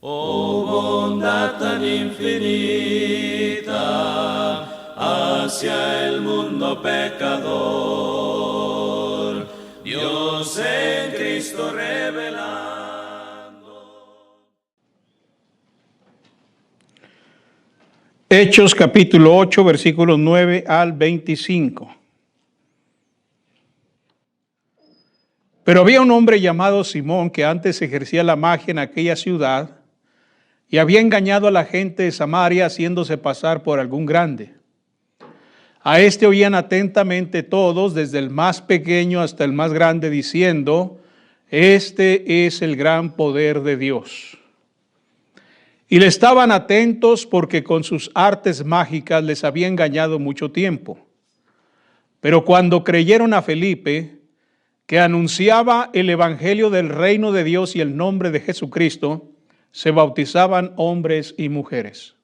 Oh bondad tan infinita hacia el mundo pecador, Dios en Cristo revelando. Hechos capítulo 8, versículos 9 al 25. Pero había un hombre llamado Simón que antes ejercía la magia en aquella ciudad y había engañado a la gente de Samaria haciéndose pasar por algún grande. A este oían atentamente todos, desde el más pequeño hasta el más grande, diciendo: este es el gran poder de Dios. Y le estaban atentos porque con sus artes mágicas les había engañado mucho tiempo. Pero cuando creyeron a Felipe, que anunciaba el evangelio del reino de Dios y el nombre de Jesucristo, se bautizaban hombres y mujeres.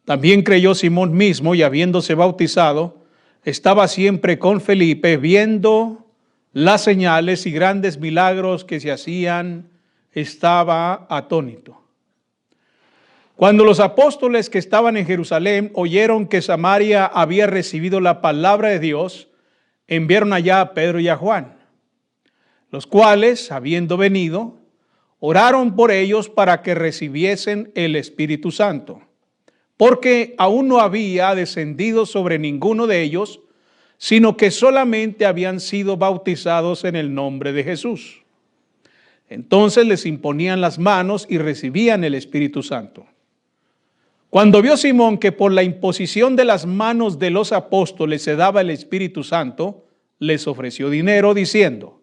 También creyó Simón mismo, y habiéndose bautizado, estaba siempre con Felipe, viendo las señales y grandes milagros que se hacían, estaba atónito. Cuando los apóstoles que estaban en Jerusalén oyeron que Samaria había recibido la palabra de Dios, enviaron allá a Pedro y a Juan, los cuales, habiendo venido, oraron por ellos para que recibiesen el Espíritu Santo, porque aún no había descendido sobre ninguno de ellos, sino que solamente habían sido bautizados en el nombre de Jesús. Entonces les imponían las manos y recibían el Espíritu Santo. Cuando vio Simón que por la imposición de las manos de los apóstoles se daba el Espíritu Santo, les ofreció dinero diciendo: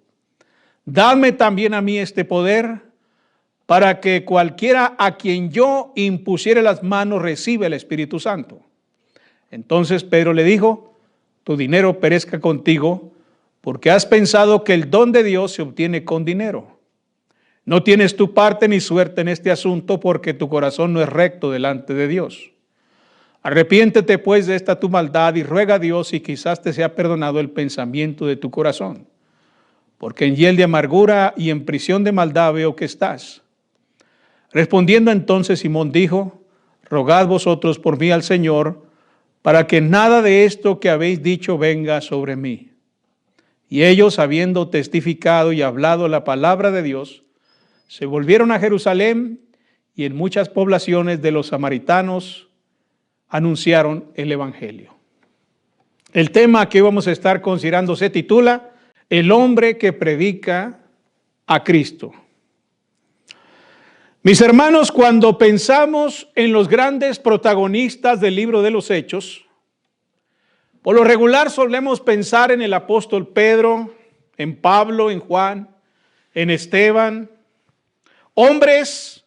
dadme también a mí este poder, para que cualquiera a quien yo impusiere las manos reciba el Espíritu Santo. Entonces Pedro le dijo: tu dinero perezca contigo, porque has pensado que el don de Dios se obtiene con dinero. No tienes tu parte ni suerte en este asunto, porque tu corazón no es recto delante de Dios. Arrepiéntete pues de esta tu maldad y ruega a Dios, y quizás te sea perdonado el pensamiento de tu corazón, porque en hiel de amargura y en prisión de maldad veo que estás. Respondiendo entonces Simón dijo: rogad vosotros por mí al Señor, para que nada de esto que habéis dicho venga sobre mí. Y ellos, habiendo testificado y hablado la palabra de Dios, se volvieron a Jerusalén, y en muchas poblaciones de los samaritanos anunciaron el evangelio. El tema que vamos a estar considerando se titula: el hombre que predica a Cristo. Mis hermanos, cuando pensamos en los grandes protagonistas del libro de los Hechos, por lo regular solemos pensar en el apóstol Pedro, en Pablo, en Juan, en Esteban, hombres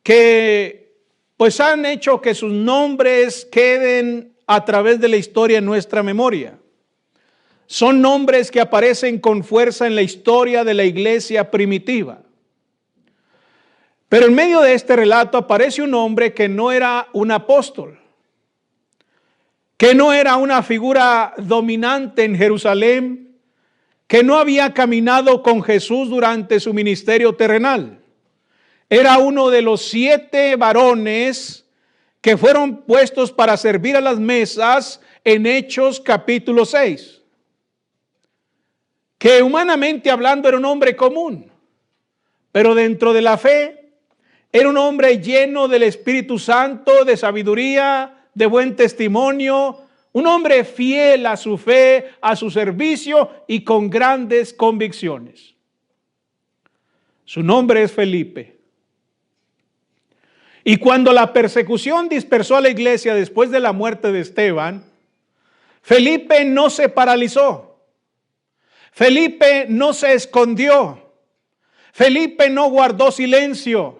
que pues han hecho que sus nombres queden a través de la historia en nuestra memoria. Son nombres que aparecen con fuerza en la historia de la iglesia primitiva. Pero en medio de este relato aparece un hombre que no era un apóstol, que no era una figura dominante en Jerusalén, que no había caminado con Jesús durante su ministerio terrenal. Era uno de los 7 varones que fueron puestos para servir a las mesas en Hechos capítulo 6. Que humanamente hablando era un hombre común, pero dentro de la fe era un hombre lleno del Espíritu Santo, de sabiduría, de buen testimonio, un hombre fiel a su fe, a su servicio y con grandes convicciones. Su nombre es Felipe. Y cuando la persecución dispersó a la iglesia después de la muerte de Esteban, Felipe no se paralizó. Felipe no se escondió. Felipe no guardó silencio.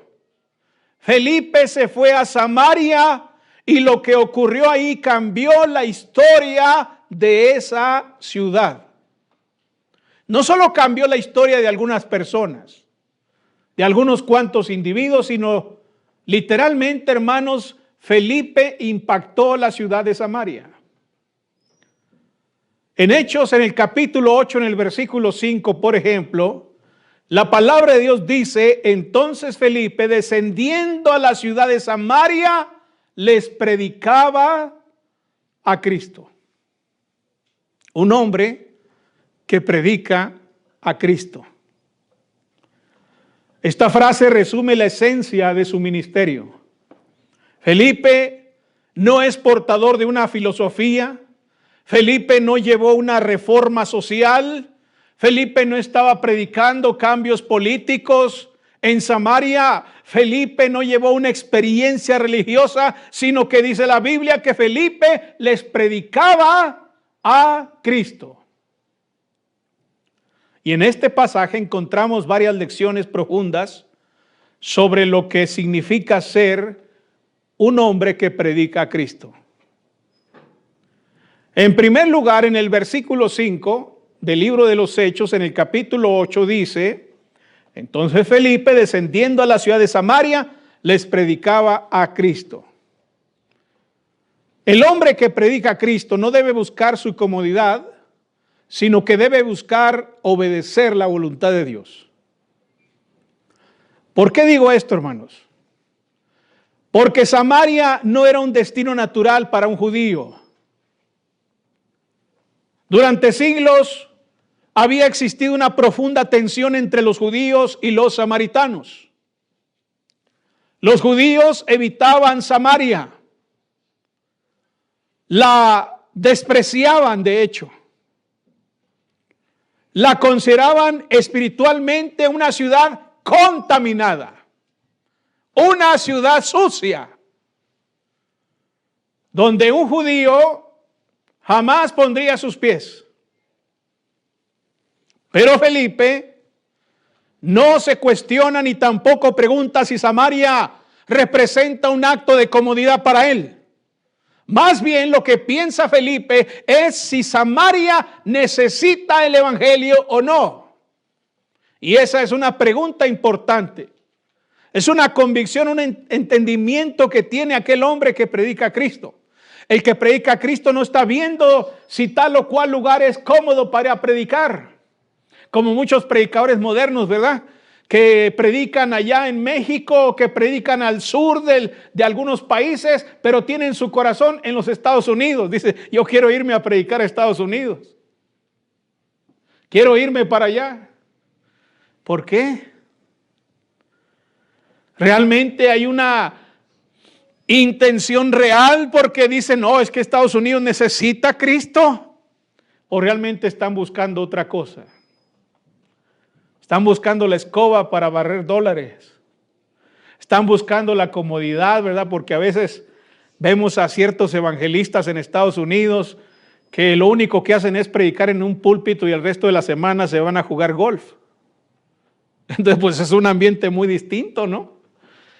Felipe se fue a Samaria, y lo que ocurrió ahí cambió la historia de esa ciudad. No solo cambió la historia de algunas personas, de algunos cuantos individuos, sino literalmente, hermanos, Felipe impactó la ciudad de Samaria. En Hechos, en el capítulo 8, en el versículo 5, por ejemplo, La palabra de Dios dice, entonces Felipe, descendiendo a la ciudad de Samaria, les predicaba a Cristo. Un hombre que predica a Cristo. Esta frase resume la esencia de su ministerio. Felipe no es portador de una filosofía. Felipe no llevó una reforma social. Felipe no estaba predicando cambios políticos. En Samaria, Felipe no llevó una experiencia religiosa, sino que dice la Biblia que Felipe les predicaba a Cristo. Y en este pasaje encontramos varias lecciones profundas sobre lo que significa ser un hombre que predica a Cristo. En primer lugar, en el versículo 5 del libro de los Hechos, en el capítulo 8, dice: entonces Felipe, descendiendo a la ciudad de Samaria, les predicaba a Cristo. El hombre que predica a Cristo no debe buscar su comodidad, sino que debe buscar obedecer la voluntad de Dios. ¿Por qué digo esto, hermanos? Porque Samaria no era un destino natural para un judío. Durante siglos había existido una profunda tensión entre los judíos y los samaritanos. Los judíos evitaban Samaria, la despreciaban de hecho. La consideraban espiritualmente una ciudad contaminada, una ciudad sucia, donde un judío jamás pondría sus pies. Pero Felipe no se cuestiona ni tampoco pregunta si Samaria representa un acto de comodidad para él. Más bien lo que piensa Felipe es si Samaria necesita el evangelio o no. Y esa es una pregunta importante. Es una convicción, un entendimiento que tiene aquel hombre que predica a Cristo. El que predica a Cristo no está viendo si tal o cual lugar es cómodo para predicar. Como muchos predicadores modernos, ¿verdad? Que predican allá en México, que predican al sur de algunos países, pero tienen su corazón en los Estados Unidos. Dice, yo quiero irme a predicar a Estados Unidos. Quiero irme para allá. ¿Por qué? Realmente hay una intención real porque dicen, no, es que Estados Unidos necesita a Cristo. ¿O realmente están buscando otra cosa? Están buscando la escoba para barrer dólares. Están buscando la comodidad, ¿verdad? Porque a veces vemos a ciertos evangelistas en Estados Unidos que lo único que hacen es predicar en un púlpito y el resto de la semana se van a jugar golf. Entonces, pues es un ambiente muy distinto, ¿no?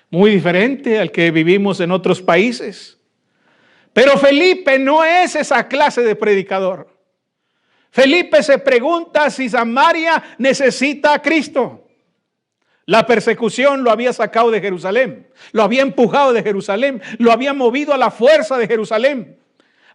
Muy diferente al que vivimos en otros países. Pero Felipe no es esa clase de predicador. Felipe se pregunta si Samaria necesita a Cristo. La persecución lo había sacado de Jerusalén, lo había empujado de Jerusalén, lo había movido a la fuerza de Jerusalén.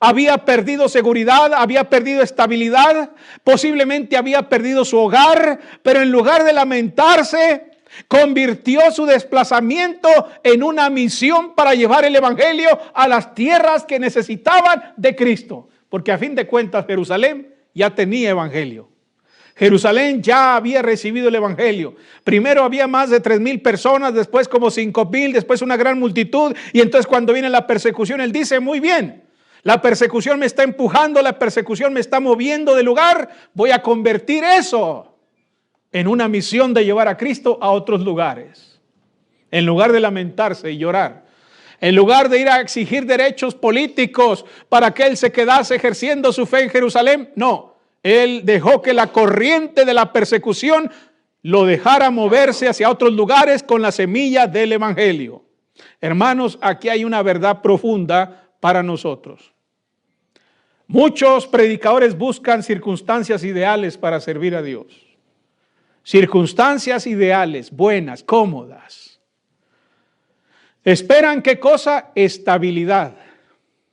Había perdido seguridad, había perdido estabilidad, posiblemente había perdido su hogar, pero en lugar de lamentarse, convirtió su desplazamiento en una misión para llevar el evangelio a las tierras que necesitaban de Cristo. Porque a fin de cuentas Jerusalén ya tenía evangelio. Jerusalén ya había recibido el evangelio. Primero había más de 3,000 personas, después como 5,000, después una gran multitud. Y entonces cuando viene la persecución, él dice, muy bien, la persecución me está empujando, la persecución me está moviendo de lugar. Voy a convertir eso en una misión de llevar a Cristo a otros lugares. En lugar de lamentarse y llorar. En lugar de ir a exigir derechos políticos para que él se quedase ejerciendo su fe en Jerusalén, no. Él dejó que la corriente de la persecución lo dejara moverse hacia otros lugares con la semilla del evangelio. Hermanos, aquí hay una verdad profunda para nosotros. Muchos predicadores buscan circunstancias ideales para servir a Dios. Circunstancias ideales, buenas, cómodas. ¿Esperan qué cosa? Estabilidad.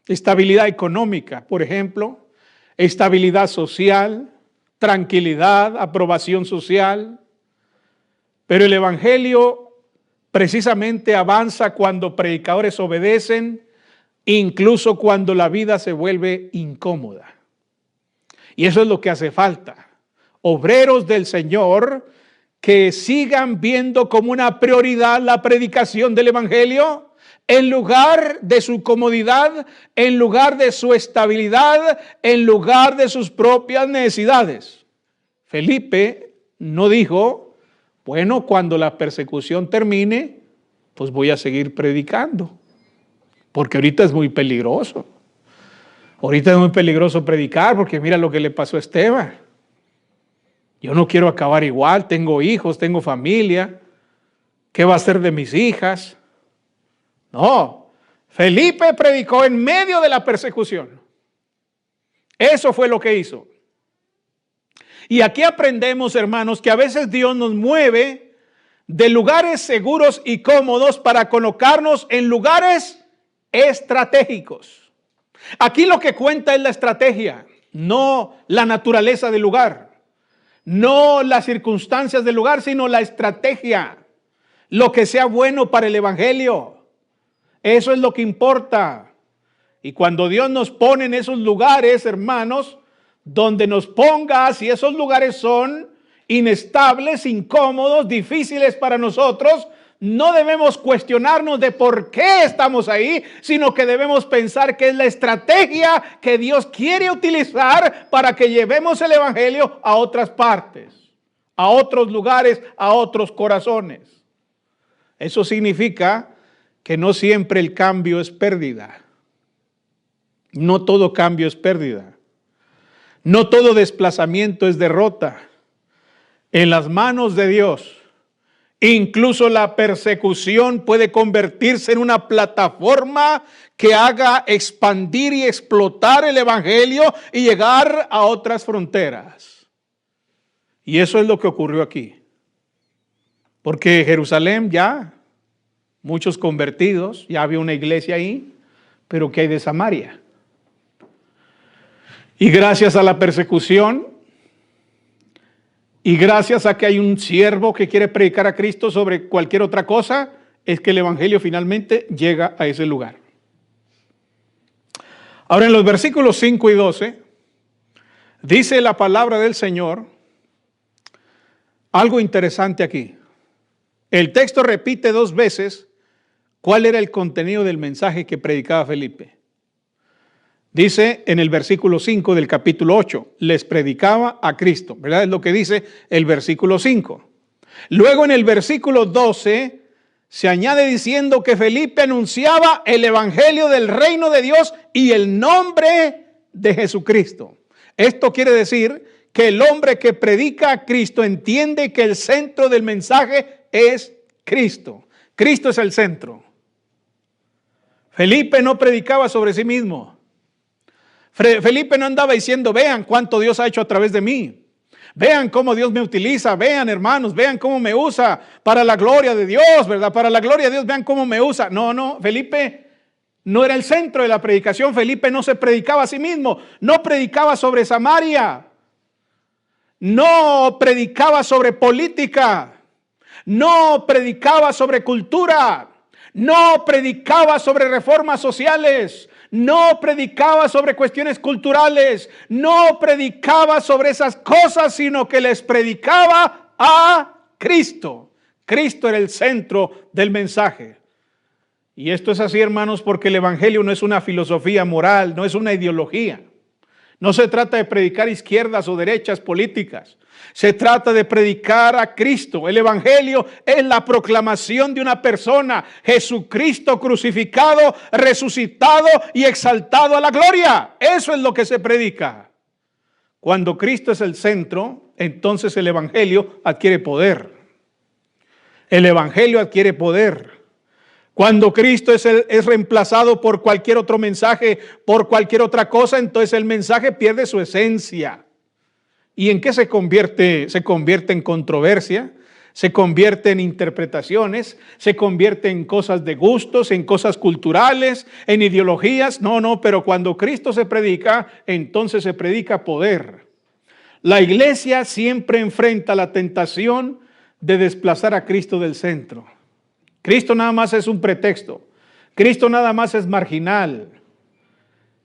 Estabilidad económica, por ejemplo. Estabilidad social, tranquilidad, aprobación social. Pero el evangelio precisamente avanza cuando predicadores obedecen, incluso cuando la vida se vuelve incómoda. Y eso es lo que hace falta. Obreros del Señor que sigan viendo como una prioridad la predicación del evangelio en lugar de su comodidad, en lugar de su estabilidad, en lugar de sus propias necesidades. Felipe no dijo, bueno, cuando la persecución termine, pues voy a seguir predicando, porque ahorita es muy peligroso. Ahorita es muy peligroso predicar, porque mira lo que le pasó a Esteban. Yo no quiero acabar igual, tengo hijos, tengo familia. ¿Qué va a ser de mis hijas? No, Felipe predicó en medio de la persecución. Eso fue lo que hizo. Y aquí aprendemos, hermanos, que a veces Dios nos mueve de lugares seguros y cómodos para colocarnos en lugares estratégicos. Aquí lo que cuenta es la estrategia, no la naturaleza del lugar, no las circunstancias del lugar, sino la estrategia, lo que sea bueno para el evangelio. Eso es lo que importa. Y cuando Dios nos pone en esos lugares, hermanos, donde nos ponga, si esos lugares son inestables, incómodos, difíciles para nosotros, no debemos cuestionarnos de por qué estamos ahí, sino que debemos pensar que es la estrategia que Dios quiere utilizar para que llevemos el evangelio a otras partes, a otros lugares, a otros corazones. Eso significa que no siempre el cambio es pérdida. No todo cambio es pérdida. No todo desplazamiento es derrota. En las manos de Dios, incluso la persecución puede convertirse en una plataforma que haga expandir y explotar el evangelio y llegar a otras fronteras. Y eso es lo que ocurrió aquí. Porque Jerusalén ya, muchos convertidos, ya había una iglesia ahí, pero ¿qué hay de Samaria? Y gracias a la persecución, y gracias a que hay un siervo que quiere predicar a Cristo sobre cualquier otra cosa, es que el evangelio finalmente llega a ese lugar. Ahora en los versículos 5 y 12, dice la palabra del Señor algo interesante aquí. El texto repite 2 veces cuál era el contenido del mensaje que predicaba Felipe. Dice en el versículo 5 del capítulo 8, les predicaba a Cristo, ¿verdad? Es lo que dice el versículo 5. Luego en el versículo 12 se añade diciendo que Felipe anunciaba el evangelio del reino de Dios y el nombre de Jesucristo. Esto quiere decir que el hombre que predica a Cristo entiende que el centro del mensaje es Cristo. Cristo es el centro. Felipe no predicaba sobre sí mismo. Felipe no andaba diciendo, vean cuánto Dios ha hecho a través de mí. Vean cómo Dios me utiliza. Vean, hermanos, vean cómo me usa para la gloria de Dios, ¿verdad? Para la gloria de Dios, vean cómo me usa. No, Felipe no era el centro de la predicación. Felipe no se predicaba a sí mismo. No predicaba sobre Samaria. No predicaba sobre política. No predicaba sobre cultura. No predicaba sobre reformas sociales. No predicaba sobre cuestiones culturales, no predicaba sobre esas cosas, sino que les predicaba a Cristo. Cristo era el centro del mensaje. Y esto es así, hermanos, porque el evangelio no es una filosofía moral, no es una ideología. No se trata de predicar izquierdas o derechas políticas. Se trata de predicar a Cristo. El evangelio es la proclamación de una persona, Jesucristo crucificado, resucitado y exaltado a la gloria. Eso es lo que se predica. Cuando Cristo es el centro, entonces el evangelio adquiere poder. El evangelio adquiere poder. Cuando Cristo es reemplazado por cualquier otro mensaje, por cualquier otra cosa, entonces el mensaje pierde su esencia. ¿Y en qué se convierte? Se convierte en controversia, se convierte en interpretaciones, se convierte en cosas de gustos, en cosas culturales, en ideologías. No, pero cuando Cristo se predica, entonces se predica poder. La iglesia siempre enfrenta la tentación de desplazar a Cristo del centro. Cristo nada más es un pretexto. Cristo nada más es marginal.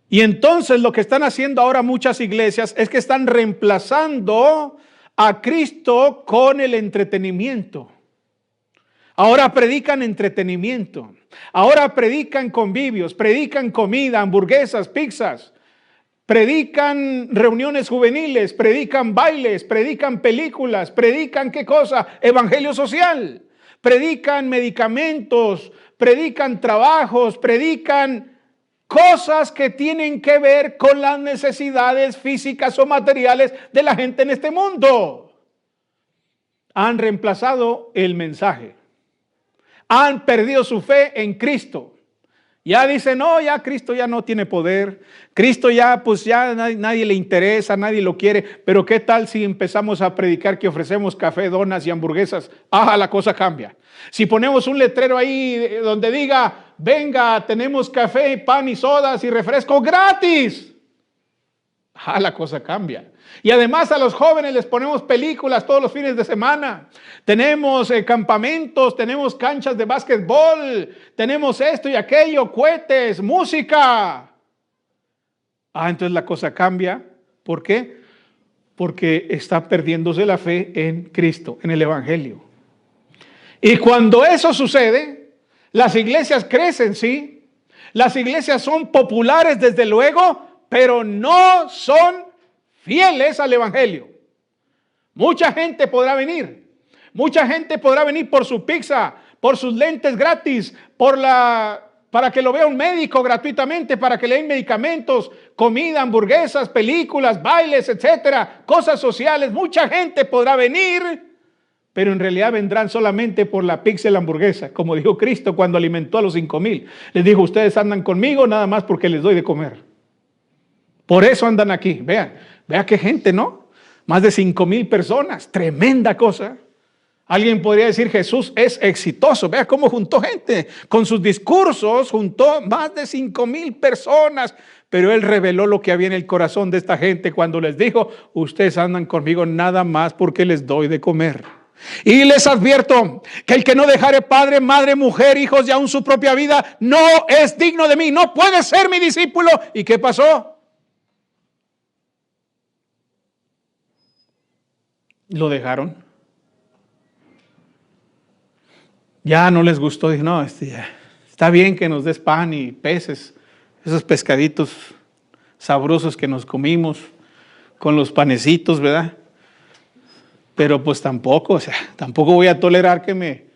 Y entonces lo que están haciendo ahora muchas iglesias es que están reemplazando a Cristo con el entretenimiento. Ahora predican entretenimiento. Ahora predican convivios, predican comida, hamburguesas, pizzas. Predican reuniones juveniles, predican bailes, predican películas, predican ¿qué cosa? Evangelio social. Predican medicamentos, predican trabajos, predican cosas que tienen que ver con las necesidades físicas o materiales de la gente en este mundo. Han reemplazado el mensaje. Han perdido su fe en Cristo. Ya dicen, no, ya Cristo ya no tiene poder. Cristo ya, pues ya nadie le interesa, nadie lo quiere. Pero ¿qué tal si empezamos a predicar que ofrecemos café, donas y hamburguesas? La cosa cambia. Si ponemos un letrero ahí donde diga, venga, tenemos café, pan y sodas y refresco gratis. La cosa cambia. Y además a los jóvenes les ponemos películas todos los fines de semana. Tenemos campamentos, tenemos canchas de básquetbol, tenemos esto y aquello, cohetes, música. Entonces la cosa cambia. ¿Por qué? Porque está perdiéndose la fe en Cristo, en el Evangelio. Y cuando eso sucede, las iglesias crecen, sí. Las iglesias son populares desde luego, pero no son fieles al Evangelio. Mucha gente podrá venir. Mucha gente podrá venir por su pizza, por sus lentes gratis, para que lo vea un médico gratuitamente, para que le den medicamentos, comida, hamburguesas, películas, bailes, etcétera, cosas sociales. Mucha gente podrá venir, pero en realidad vendrán solamente por la pizza y la hamburguesa, como dijo Cristo cuando alimentó a los 5,000. Les dijo, ustedes andan conmigo nada más porque les doy de comer. Por eso andan aquí. Vea qué gente, ¿no? Más de 5,000 personas. Tremenda cosa. Alguien podría decir, Jesús es exitoso. Vea cómo juntó gente. Con sus discursos juntó más de 5,000 personas. Pero Él reveló lo que había en el corazón de esta gente cuando les dijo, ustedes andan conmigo nada más porque les doy de comer. Y les advierto que el que no dejare padre, madre, mujer, hijos y aún su propia vida, no es digno de mí. No puede ser mi discípulo. ¿Y qué pasó? Lo dejaron. Ya no les gustó. Dijo, no, está bien que nos des pan y peces, esos pescaditos sabrosos que nos comimos con los panecitos, ¿verdad? Pero pues tampoco voy a tolerar que me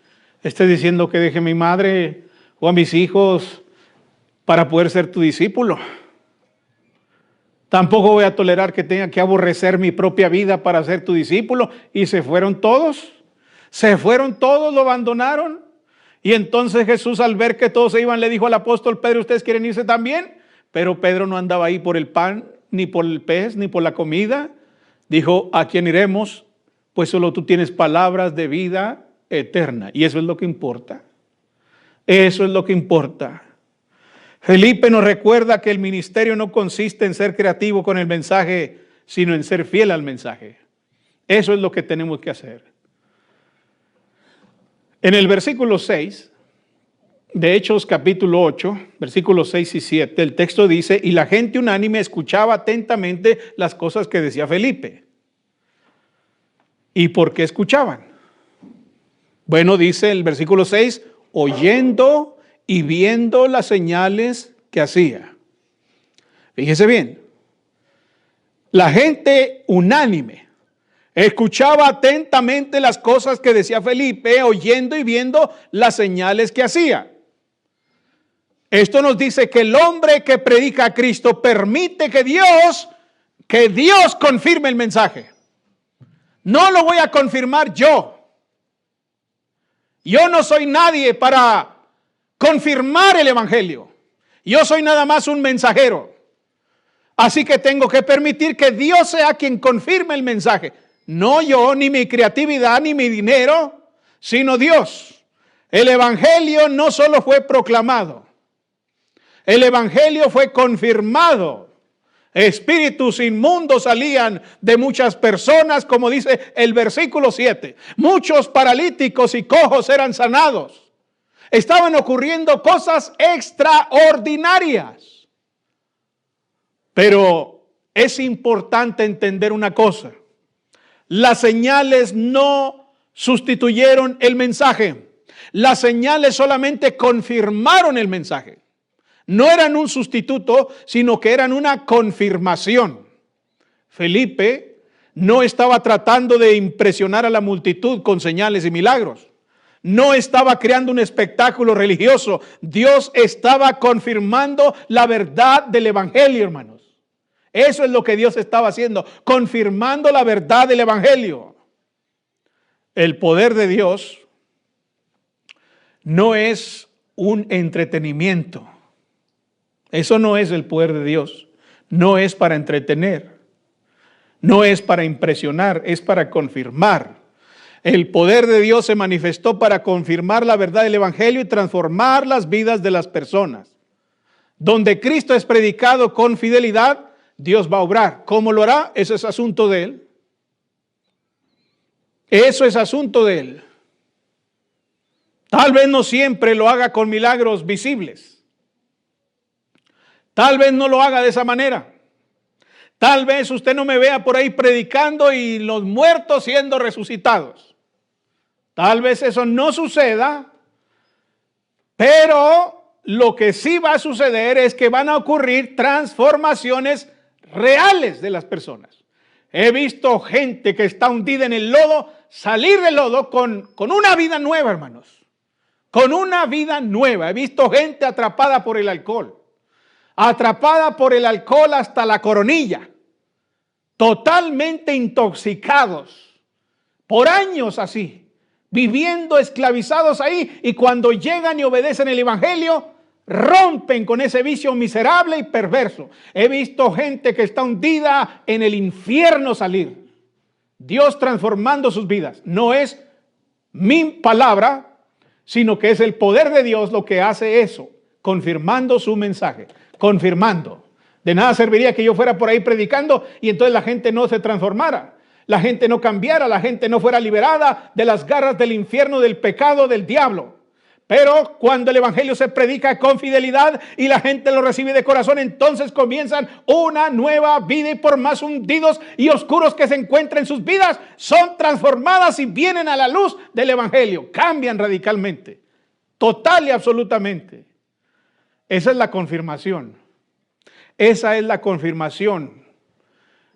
estés diciendo que deje a mi madre o a mis hijos para poder ser tu discípulo. Tampoco voy a tolerar que tenga que aborrecer mi propia vida para ser tu discípulo. Y se fueron todos, lo abandonaron. Y entonces Jesús, al ver que todos se iban, le dijo al apóstol Pedro, ¿ustedes quieren irse también? Pero Pedro no andaba ahí por el pan, ni por el pez, ni por la comida. Dijo, ¿a quién iremos? Pues solo tú tienes palabras de vida eterna. Y eso es lo que importa. Eso es lo que importa. Felipe nos recuerda que el ministerio no consiste en ser creativo con el mensaje, sino en ser fiel al mensaje. Eso es lo que tenemos que hacer. En el versículo 6 de Hechos capítulo 8, versículos 6 y 7, el texto dice, y la gente unánime escuchaba atentamente las cosas que decía Felipe. ¿Y por qué escuchaban? Bueno, dice el versículo 6, oyendo y viendo las señales que hacía. Fíjese bien, la gente unánime escuchaba atentamente las cosas que decía Felipe, oyendo y viendo las señales que hacía. Esto nos dice que el hombre que predica a Cristo permite que Dios confirme el mensaje. No lo voy a confirmar yo. Yo no soy nadie para confirmar el evangelio. Yo soy nada más un mensajero. Así que tengo que permitir que Dios sea quien confirme el mensaje. No yo, ni mi creatividad, ni mi dinero, sino Dios. El evangelio no solo fue proclamado, el evangelio fue confirmado. Espíritus inmundos salían de muchas personas, como dice el versículo 7. Muchos paralíticos y cojos eran sanados. Estaban ocurriendo cosas extraordinarias. Pero es importante entender una cosa. Las señales no sustituyeron el mensaje. Las señales solamente confirmaron el mensaje. No eran un sustituto, sino que eran una confirmación. Felipe no estaba tratando de impresionar a la multitud con señales y milagros. No estaba creando un espectáculo religioso. Dios estaba confirmando la verdad del evangelio, hermanos. Eso es lo que Dios estaba haciendo, confirmando la verdad del evangelio. El poder de Dios no es un entretenimiento. Eso no es el poder de Dios. No es para entretener. No es para impresionar, es para confirmar. El poder de Dios se manifestó para confirmar la verdad del evangelio y transformar las vidas de las personas. Donde Cristo es predicado con fidelidad, Dios va a obrar. ¿Cómo lo hará? Eso es asunto de Él. Eso es asunto de Él. Tal vez no siempre lo haga con milagros visibles. Tal vez no lo haga de esa manera. Tal vez usted no me vea por ahí predicando y los muertos siendo resucitados. Tal vez eso no suceda, pero lo que sí va a suceder es que van a ocurrir transformaciones reales de las personas. He visto gente que está hundida en el lodo, salir del lodo con una vida nueva, hermanos. Con una vida nueva. He visto gente atrapada por el alcohol. Atrapada por el alcohol hasta la coronilla. Totalmente intoxicados. Por años así. Viviendo esclavizados ahí. Y cuando llegan y obedecen el evangelio, rompen con ese vicio miserable y perverso. He visto gente que está hundida en el infierno salir. Dios transformando sus vidas. No es mi palabra, sino que es el poder de Dios lo que hace eso, confirmando su mensaje, confirmando. De nada serviría que yo fuera por ahí predicando y entonces la gente no se transformara, la gente no cambiara, la gente no fuera liberada de las garras del infierno, del pecado, del diablo. Pero cuando el evangelio se predica con fidelidad y la gente lo recibe de corazón, entonces comienzan una nueva vida y por más hundidos y oscuros que se encuentren en sus vidas, son transformadas y vienen a la luz del evangelio. Cambian radicalmente, total y absolutamente. Esa es la confirmación. Esa es la confirmación.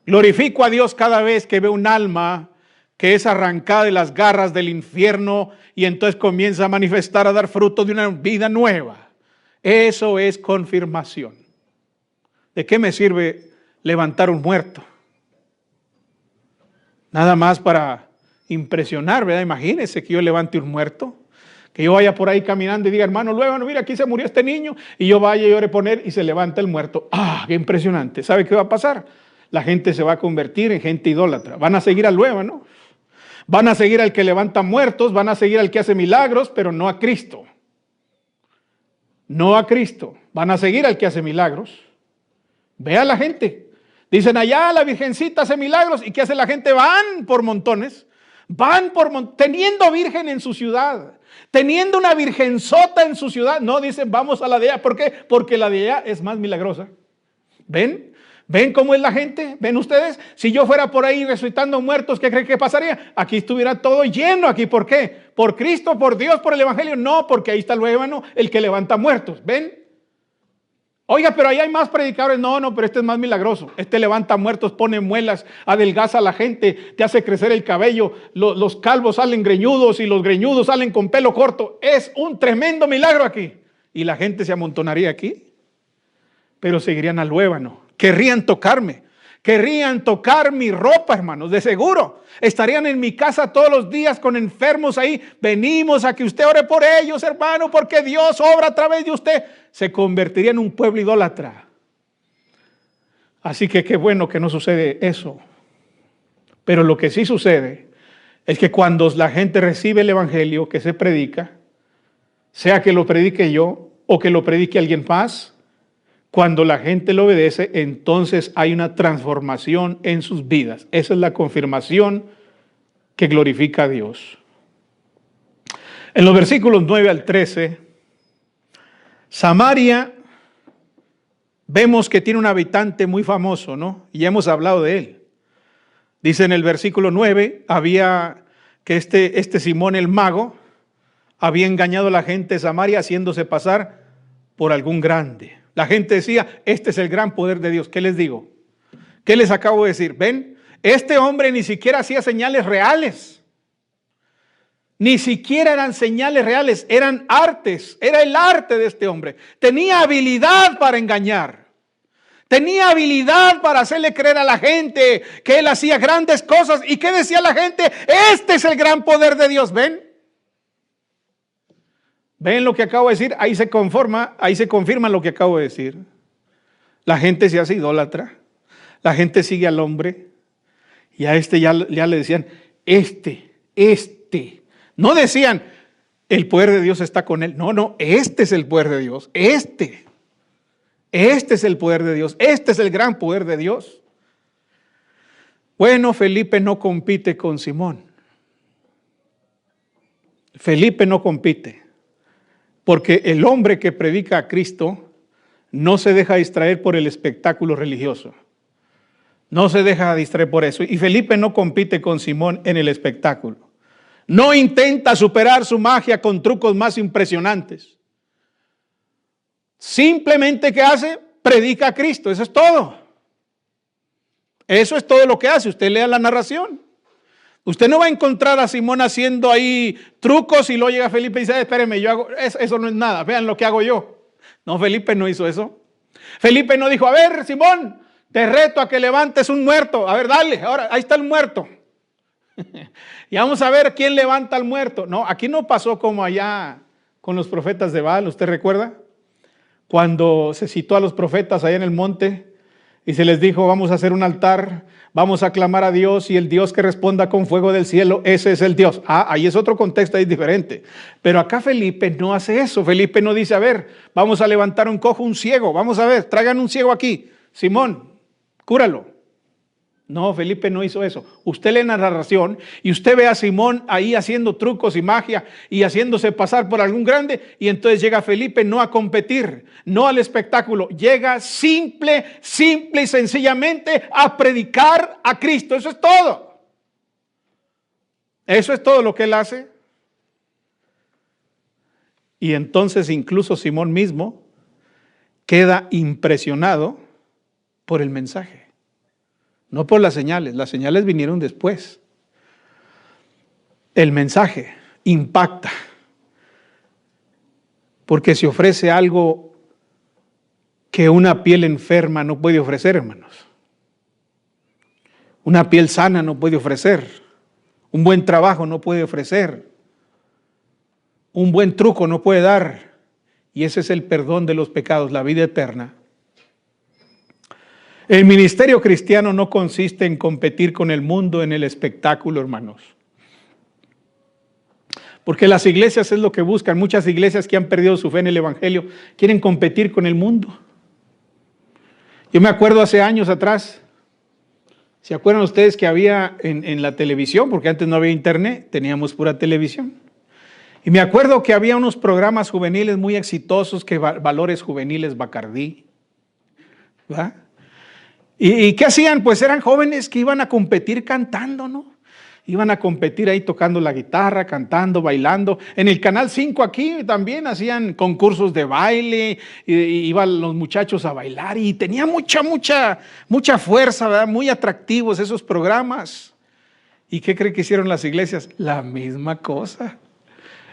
Glorifico a Dios cada vez que veo un alma que es arrancada de las garras del infierno y entonces comienza a manifestar, a dar fruto de una vida nueva. Eso es confirmación. ¿De qué me sirve levantar un muerto? Nada más para impresionar, ¿verdad? Imagínense que yo levante un muerto, que yo vaya por ahí caminando y diga, hermano, luego, mira, aquí se murió este niño, y yo vaya y ore por él y se levanta el muerto. ¡Ah, qué impresionante! ¿Sabe qué va a pasar? La gente se va a convertir en gente idólatra. Van a seguir al luego, ¿no? Van a seguir al que levanta muertos, van a seguir al que hace milagros, pero no a Cristo. No a Cristo. Van a seguir al que hace milagros. Vea la gente. Dicen allá la virgencita hace milagros. ¿Y qué hace la gente? Van por montones. Van por montones. Teniendo virgen en su ciudad. Teniendo una virgenzota en su ciudad. No, dicen vamos a la de allá. ¿Por qué? Porque la de allá es más milagrosa. ¿Ven? ¿Ven cómo es la gente? ¿Ven ustedes? Si yo fuera por ahí resucitando muertos, ¿qué creen que pasaría? Aquí estuviera todo lleno aquí. ¿Por qué? ¿Por Cristo, por Dios, por el evangelio? No, porque ahí está el huevano, el que levanta muertos. ¿Ven? Oiga, pero ahí hay más predicadores. No, pero este es más milagroso. Este levanta muertos, pone muelas, adelgaza a la gente, te hace crecer el cabello. Los calvos salen greñudos y los greñudos salen con pelo corto. Es un tremendo milagro aquí. Y la gente se amontonaría aquí, pero seguirían al huevano. Querrían tocarme, querrían tocar mi ropa, hermanos, de seguro. Estarían en mi casa todos los días con enfermos ahí. Venimos a que usted ore por ellos, hermano, porque Dios obra a través de usted. Se convertiría en un pueblo idólatra. Así que qué bueno que no sucede eso. Pero lo que sí sucede es que cuando la gente recibe el evangelio que se predica, sea que lo predique yo o que lo predique alguien más, Cuando la gente lo obedece, entonces hay una transformación en sus vidas. Esa es la confirmación que glorifica a Dios. En los versículos 9 al 13, Samaria, vemos que tiene un habitante muy famoso, ¿no? Y ya hemos hablado de él. Dice en el versículo 9, había que este Simón el mago había engañado a la gente de Samaria haciéndose pasar por algún grande. La gente decía, este es el gran poder de Dios. ¿Qué les digo? ¿Qué les acabo de decir? ¿Ven? Este hombre ni siquiera hacía señales reales. Ni siquiera eran señales reales, eran artes. Era el arte de este hombre. Tenía habilidad para engañar. Tenía habilidad para hacerle creer a la gente que él hacía grandes cosas. ¿Y qué decía la gente? Este es el gran poder de Dios. ¿Ven? ¿Ven lo que acabo de decir? Ahí se confirma lo que acabo de decir. La gente se hace idólatra. La gente sigue al hombre. Y a este ya le decían, este. No decían, el poder de Dios está con él. No, este es el poder de Dios. Este es el poder de Dios. Este es el gran poder de Dios. Bueno, Felipe no compite con Simón. Felipe no compite. Porque el hombre que predica a Cristo no se deja distraer por el espectáculo religioso. No se deja distraer por eso. Y Felipe no compite con Simón en el espectáculo. No intenta superar su magia con trucos más impresionantes. Simplemente, ¿qué hace? Predica a Cristo. Eso es todo. Eso es todo lo que hace. Usted lea la narración. Usted no va a encontrar a Simón haciendo ahí trucos y luego llega Felipe y dice, espéreme, yo hago, eso no es nada, vean lo que hago yo. No, Felipe no hizo eso. Felipe no dijo, a ver, Simón, te reto a que levantes un muerto. A ver, dale, ahora, ahí está el muerto. Y vamos a ver quién levanta al muerto. No, aquí no pasó como allá con los profetas de Baal, ¿usted recuerda? Cuando se citó a los profetas allá en el monte y se les dijo, vamos a hacer un altar, vamos a clamar a Dios y el Dios que responda con fuego del cielo, ese es el Dios. Ahí es otro contexto, ahí es diferente. Pero acá Felipe no hace eso. Felipe no dice, a ver, vamos a levantar un cojo, un ciego, vamos a ver, traigan un ciego aquí. Simón, cúralo. No, Felipe no hizo eso. Usted lee la narración y usted ve a Simón ahí haciendo trucos y magia y haciéndose pasar por algún grande, y entonces llega Felipe no a competir, no al espectáculo, llega simple y sencillamente a predicar a Cristo. Eso es todo. Eso es todo lo que él hace. Y entonces incluso Simón mismo queda impresionado por el mensaje. No por las señales vinieron después. El mensaje impacta, porque se ofrece algo que una piel enferma no puede ofrecer, hermanos. Una piel sana no puede ofrecer. Un buen trabajo no puede ofrecer. Un buen truco no puede dar. Y ese es el perdón de los pecados, la vida eterna. El ministerio cristiano no consiste en competir con el mundo en el espectáculo, hermanos. Porque las iglesias es lo que buscan. Muchas iglesias que han perdido su fe en el evangelio quieren competir con el mundo. Yo me acuerdo hace años atrás, ¿se acuerdan ustedes que había en la televisión? Porque antes no había internet, teníamos pura televisión. Y me acuerdo que había unos programas juveniles muy exitosos, que Valores Juveniles Bacardí, ¿verdad? ¿Y qué hacían? Pues eran jóvenes que iban a competir cantando, ¿no? Iban a competir ahí tocando la guitarra, cantando, bailando. En el Canal 5 aquí también hacían concursos de baile, iban los muchachos a bailar y tenía mucha fuerza, ¿verdad? Muy atractivos esos programas. ¿Y qué cree que hicieron las iglesias? La misma cosa.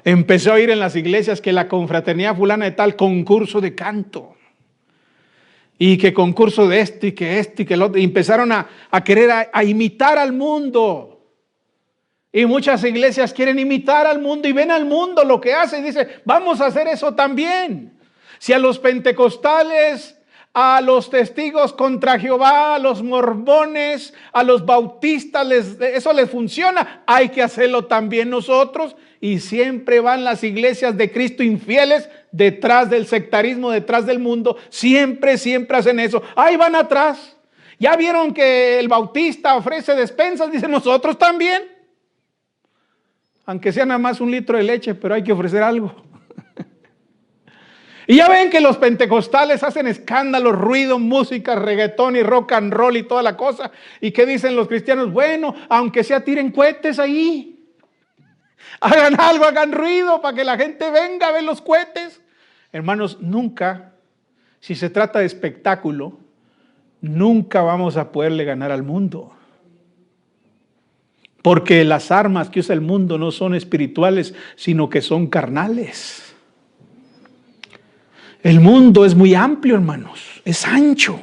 Empezó a oír en las iglesias que la confraternidad fulana de tal, concurso de canto. Y que concurso de esto y que el otro. Y empezaron a querer a imitar al mundo. Y muchas iglesias quieren imitar al mundo y ven al mundo lo que hace y dicen, vamos a hacer eso también. Si a los pentecostales, a los testigos contra Jehová, a los mormones, a los bautistas, eso les funciona, hay que hacerlo también nosotros. y siempre van las iglesias de Cristo infieles detrás del sectarismo, detrás del mundo. Siempre hacen eso. Ahí van atrás. Ya vieron que el bautista ofrece despensas, dicen nosotros también. Aunque sea nada más 1 litro de leche, pero hay que ofrecer algo. Y ya ven que los pentecostales hacen escándalos, ruido, música, reggaetón y rock and roll y toda la cosa. ¿Y qué dicen los cristianos? Bueno, aunque sea tiren cohetes ahí. Hagan algo, hagan ruido para que la gente venga a ver los cohetes. Hermanos, nunca, si se trata de espectáculo, nunca vamos a poderle ganar al mundo. Porque las armas que usa el mundo no son espirituales, sino que son carnales. El mundo es muy amplio, hermanos, es ancho,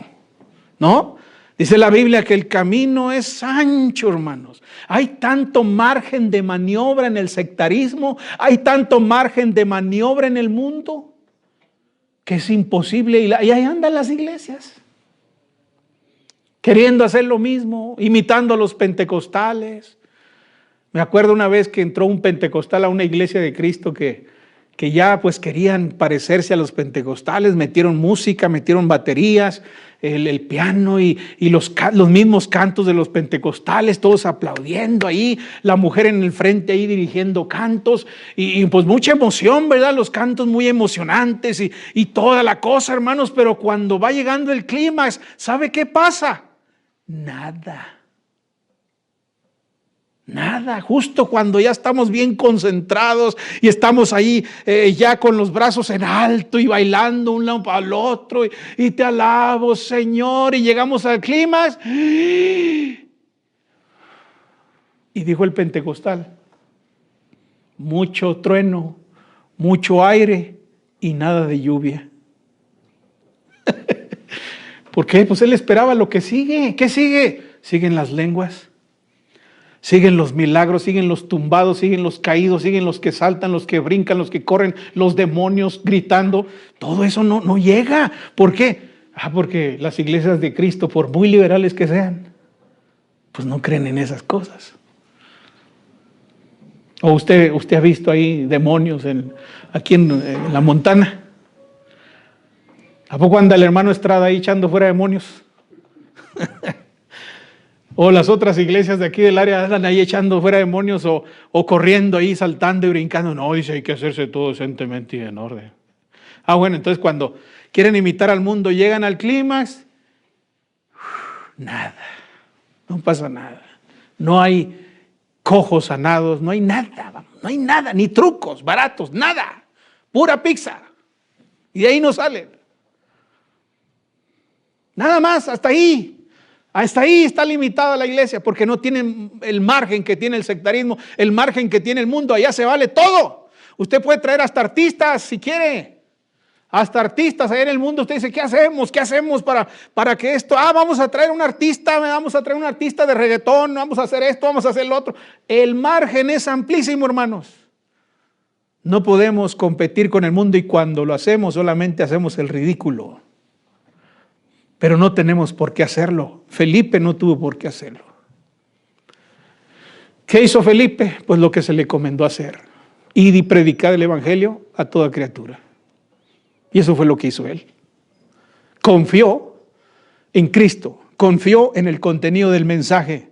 ¿no? Dice la Biblia que el camino es ancho, hermanos. Hay tanto margen de maniobra en el sectarismo, hay tanto margen de maniobra en el mundo, que es imposible. Y ahí andan las iglesias, queriendo hacer lo mismo, imitando a los pentecostales. Me acuerdo una vez que entró un pentecostal a una iglesia de Cristo que ya pues querían parecerse a los pentecostales, metieron música, metieron baterías, el piano y los mismos cantos de los pentecostales, todos aplaudiendo ahí, la mujer en el frente ahí dirigiendo cantos y pues mucha emoción, ¿verdad? Los cantos muy emocionantes y toda la cosa, hermanos, pero cuando va llegando el clímax, ¿sabe qué pasa? Nada, justo cuando ya estamos bien concentrados y estamos ahí ya con los brazos en alto y bailando un lado para el otro y te alabo, Señor, y llegamos al clímax. Y dijo el pentecostal, mucho trueno, mucho aire y nada de lluvia. ¿Por qué? Pues él esperaba lo que sigue. ¿Qué sigue? Siguen las lenguas. Siguen los milagros, siguen los tumbados, siguen los caídos, siguen los que saltan, los que brincan, los que corren, los demonios gritando. Todo eso no llega. ¿Por qué? Porque las iglesias de Cristo, por muy liberales que sean, pues no creen en esas cosas. O usted ha visto ahí demonios aquí en la Montana. ¿A poco anda el hermano Estrada ahí echando fuera demonios? O las otras iglesias de aquí del área andan ahí echando fuera demonios o corriendo ahí, saltando y brincando. No, dice, hay que hacerse todo decentemente y en orden. Bueno, entonces cuando quieren imitar al mundo, llegan al clímax, nada, no pasa nada. No hay cojos sanados, no hay nada, ni trucos baratos, nada. Pura pizza. Y de ahí no salen. Nada más, hasta ahí. Hasta ahí está limitada la iglesia porque no tienen el margen que tiene el sectarismo, el margen que tiene el mundo. Allá se vale todo. Usted puede traer hasta artistas si quiere. Hasta artistas allá en el mundo. Usted dice, ¿qué hacemos? ¿Qué hacemos para que esto? Vamos a traer un artista de reggaetón, vamos a hacer esto, vamos a hacer lo otro. El margen es amplísimo, hermanos. No podemos competir con el mundo y cuando lo hacemos solamente hacemos el ridículo. Pero no tenemos por qué hacerlo. Felipe no tuvo por qué hacerlo. ¿Qué hizo Felipe? Pues lo que se le encomendó hacer. Ir y predicar el evangelio a toda criatura. Y eso fue lo que hizo él. Confió en Cristo, confió en el contenido del mensaje.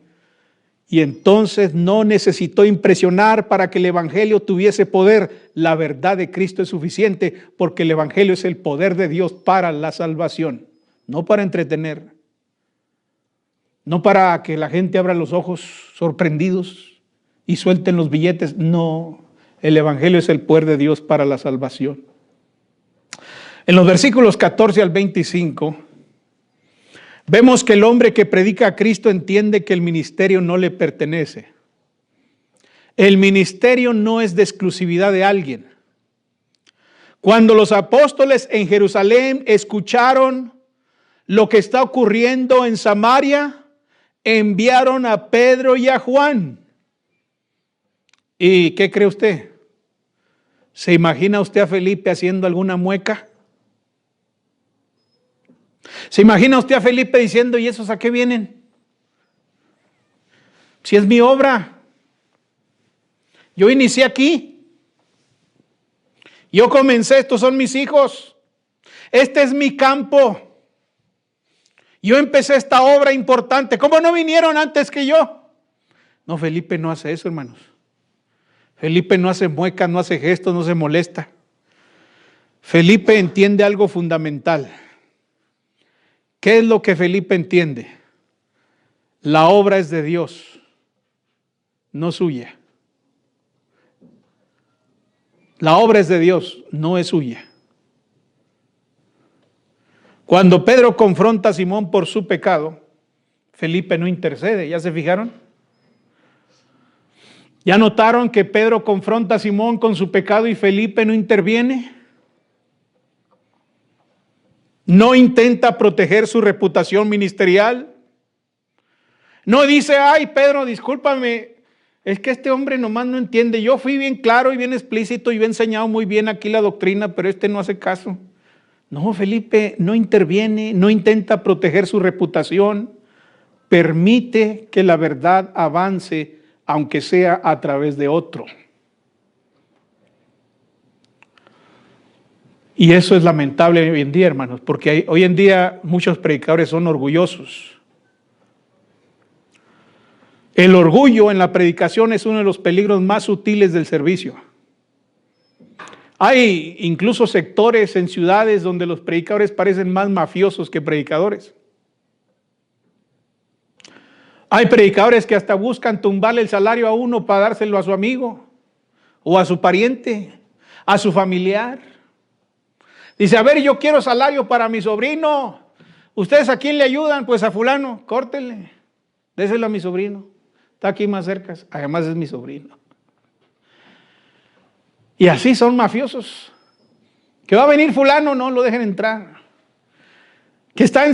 Y entonces no necesitó impresionar para que el evangelio tuviese poder. La verdad de Cristo es suficiente porque el evangelio es el poder de Dios para la salvación. No para entretener, no para que la gente abra los ojos sorprendidos y suelten los billetes. No, el evangelio es el poder de Dios para la salvación. En los versículos 14 al 25, vemos que el hombre que predica a Cristo entiende que el ministerio no le pertenece. El ministerio no es de exclusividad de alguien. Cuando los apóstoles en Jerusalén escucharon lo que está ocurriendo en Samaria, enviaron a Pedro y a Juan. ¿Y qué cree usted? ¿Se imagina usted a Felipe haciendo alguna mueca? ¿Se imagina usted a Felipe diciendo, ¿y esos a qué vienen? Si es mi obra. Yo inicié aquí. Yo comencé, estos son mis hijos. Este es mi campo. Yo empecé esta obra importante. ¿Cómo no vinieron antes que yo? No, Felipe no hace eso, hermanos. Felipe no hace muecas, no hace gestos, no se molesta. Felipe entiende algo fundamental. ¿Qué es lo que Felipe entiende? La obra es de Dios, no suya. La obra es de Dios, no es suya. Cuando Pedro confronta a Simón por su pecado, Felipe no intercede. ¿Ya se fijaron? ¿Ya notaron que Pedro confronta a Simón con su pecado y Felipe no interviene? No intenta proteger su reputación ministerial. No dice, ay Pedro, discúlpame, es que este hombre nomás no entiende. Yo fui bien claro y bien explícito y he enseñado muy bien aquí la doctrina, pero este no hace caso. No, Felipe no interviene, no intenta proteger su reputación, permite que la verdad avance, aunque sea a través de otro. Y eso es lamentable hoy en día, hermanos, porque hoy en día muchos predicadores son orgullosos. El orgullo en la predicación es uno de los peligros más sutiles del servicio. Hay incluso sectores en ciudades donde los predicadores parecen más mafiosos que predicadores. Hay predicadores que hasta buscan tumbarle el salario a uno para dárselo a su amigo o a su pariente, a su familiar. Dice, a ver, yo quiero salario para mi sobrino. ¿Ustedes a quién le ayudan? Pues a fulano, córtenle, déselo a mi sobrino. Está aquí más cerca, además es mi sobrino. Y así son mafiosos. Que va a venir fulano, no lo dejen entrar. Que está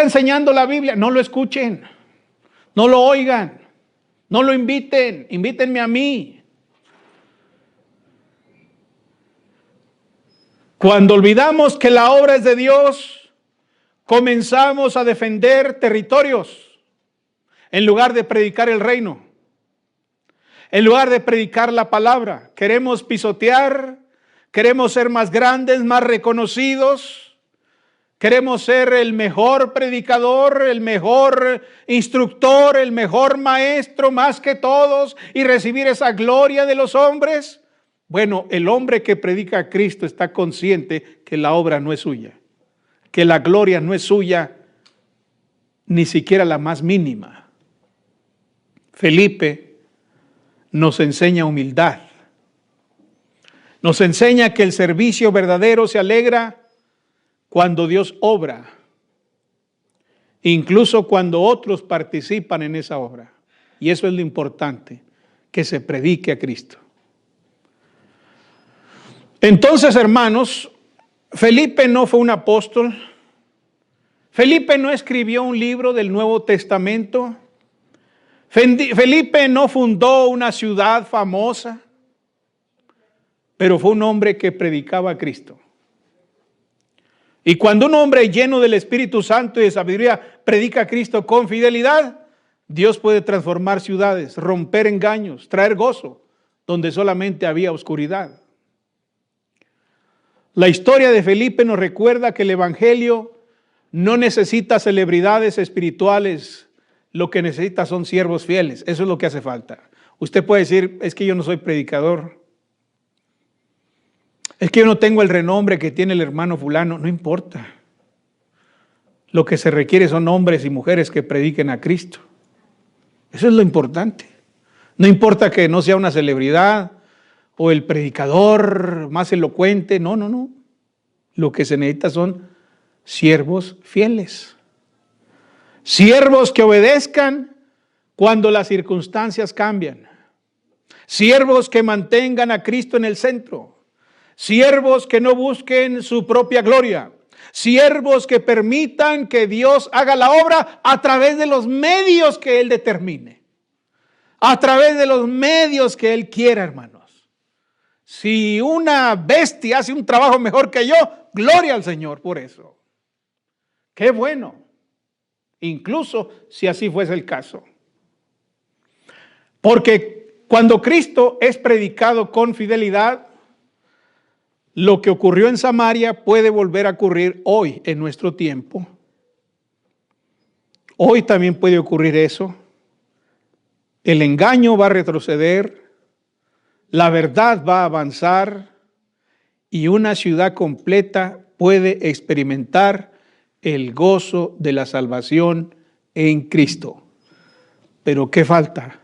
enseñando la Biblia, no lo escuchen. No lo oigan. No lo inviten. Invítenme a mí. Cuando olvidamos que la obra es de Dios, comenzamos a defender territorios en lugar de predicar el reino. En lugar de predicar la palabra, queremos pisotear, queremos ser más grandes, más reconocidos, queremos ser el mejor predicador, el mejor instructor, el mejor maestro, más que todos, y recibir esa gloria de los hombres. Bueno, el hombre que predica a Cristo está consciente que la obra no es suya, que la gloria no es suya, ni siquiera la más mínima. Felipe nos enseña humildad. Nos enseña que el servicio verdadero se alegra cuando Dios obra, incluso cuando otros participan en esa obra. Y eso es lo importante, que se predique a Cristo. Entonces, hermanos, Felipe no fue un apóstol. Felipe no escribió un libro del Nuevo Testamento. Felipe no fundó una ciudad famosa, pero fue un hombre que predicaba a Cristo. Y cuando un hombre lleno del Espíritu Santo y de sabiduría predica a Cristo con fidelidad, Dios puede transformar ciudades, romper engaños, traer gozo donde solamente había oscuridad. La historia de Felipe nos recuerda que el Evangelio no necesita celebridades espirituales. Lo que necesita son siervos fieles. Eso es lo que hace falta. Usted puede decir, es que yo no soy predicador. Es que yo no tengo el renombre que tiene el hermano fulano. No importa. Lo que se requiere son hombres y mujeres que prediquen a Cristo. Eso es lo importante. No importa que no sea una celebridad o el predicador más elocuente. No, no, no. Lo que se necesita son siervos fieles. Siervos que obedezcan cuando las circunstancias cambian. Siervos que mantengan a Cristo en el centro. Siervos que no busquen su propia gloria. Siervos que permitan que Dios haga la obra a través de los medios que Él determine. A través de los medios que Él quiera, hermanos. Si una bestia hace un trabajo mejor que yo, gloria al Señor por eso. ¡Qué bueno! Incluso si así fuese el caso. Porque cuando Cristo es predicado con fidelidad, lo que ocurrió en Samaria puede volver a ocurrir hoy en nuestro tiempo. Hoy también puede ocurrir eso. El engaño va a retroceder, la verdad va a avanzar y una ciudad completa puede experimentar el gozo de la salvación en Cristo. Pero ¿qué falta?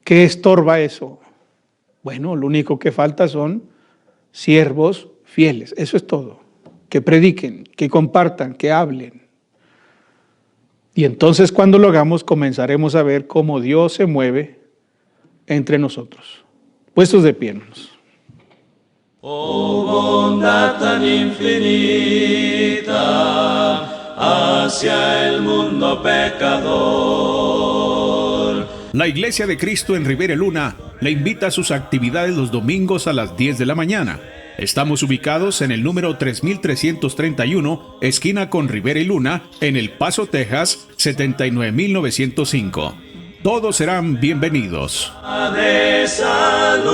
¿Qué estorba eso? Bueno, lo único que falta son siervos fieles. Eso es todo. Que prediquen, que compartan, que hablen. Y entonces cuando lo hagamos comenzaremos a ver cómo Dios se mueve entre nosotros. Puestos de pie, hermanos. Oh bondad tan infinita hacia el mundo pecador. La Iglesia de Cristo en Rivera Luna le invita a sus actividades los domingos a las 10 de la mañana. Estamos ubicados en el número 3331, esquina con Rivera y Luna, en El Paso, Texas, 79905. Todos serán bienvenidos. De salud,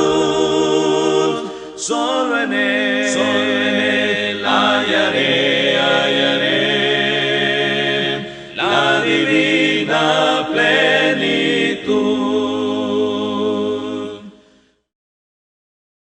solo en él hallaré la divina plenitud.